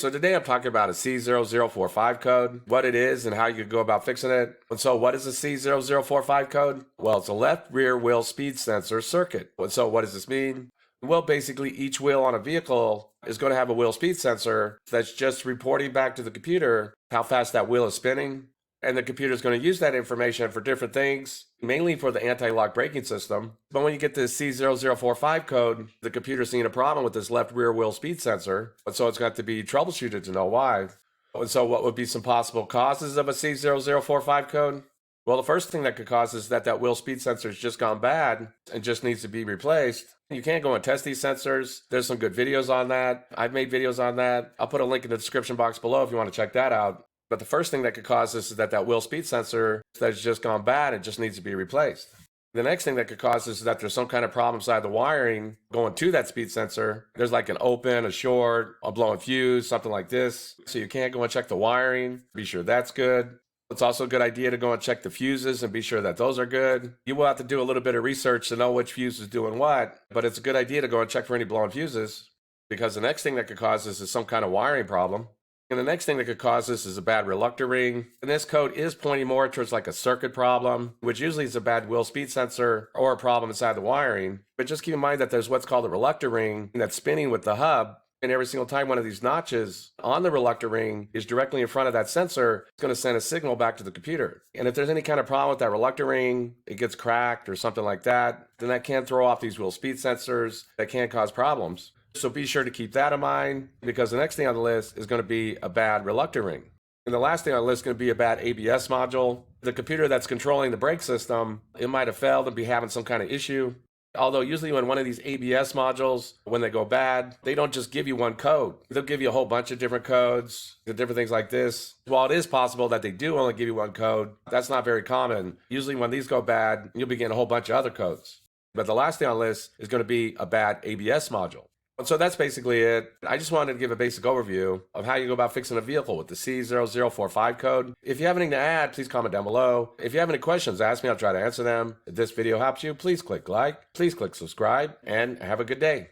So today I'm talking about a C0045 code, what it is and how you go about fixing it. And so what is a C0045 code? Well, it's a left rear wheel speed sensor circuit. And so what does this mean? Well, basically each wheel on a vehicle is going to have a wheel speed sensor that's just reporting back to the computer how fast that wheel is spinning. And the computer is going to use that information for different things, mainly for the anti-lock braking system. But when you get this C0045 code, the computer's seeing a problem with this left rear wheel speed sensor. And so it's got to be troubleshooted to know why. And so what would be some possible causes of a C0045 code? Well, the first thing that could cause is that wheel speed sensor has just gone bad and just needs to be replaced. You can't go and test these sensors. There's some good videos on that. I've made videos on that. I'll put a link in the description box below if you want to check that out. But the first thing that could cause this is that wheel speed sensor that's just gone bad and just needs to be replaced. The next thing that could cause this is that there's some kind of problem inside the wiring going to that speed sensor. There's like an open, a short, a blown fuse, something like this. So you can't go and check the wiring. Be sure that's good. It's also a good idea to go and check the fuses and be sure that those are good. You will have to do a little bit of research to know which fuse is doing what, but it's a good idea to go and check for any blown fuses, because the next thing that could cause this is some kind of wiring problem. And the next thing that could cause this is a bad reluctor ring. And this code is pointing more towards like a circuit problem, which usually is a bad wheel speed sensor or a problem inside the wiring. But just keep in mind that there's what's called a reluctor ring that's spinning with the hub. And every single time one of these notches on the reluctor ring is directly in front of that sensor, it's going to send a signal back to the computer. And if there's any kind of problem with that reluctor ring, it gets cracked or something like that, then that can throw off these wheel speed sensors that can cause problems. So be sure to keep that in mind, because the next thing on the list is going to be a bad reluctor ring. And the last thing on the list is going to be a bad ABS module. The computer that's controlling the brake system, it might have failed and be having some kind of issue. Although usually when one of these ABS modules, when they go bad, they don't just give you one code. They'll give you a whole bunch of different codes, different things like this. While it is possible that they do only give you one code, that's not very common. Usually when these go bad, you'll be getting a whole bunch of other codes. But the last thing on the list is going to be a bad ABS module. So that's basically it. I just wanted to give a basic overview of how you go about fixing a vehicle with the C0045 code. If you have anything to add, please comment down below. If you have any questions, ask me. I'll try to answer them. If this video helps you, please click like, please click subscribe, and have a good day.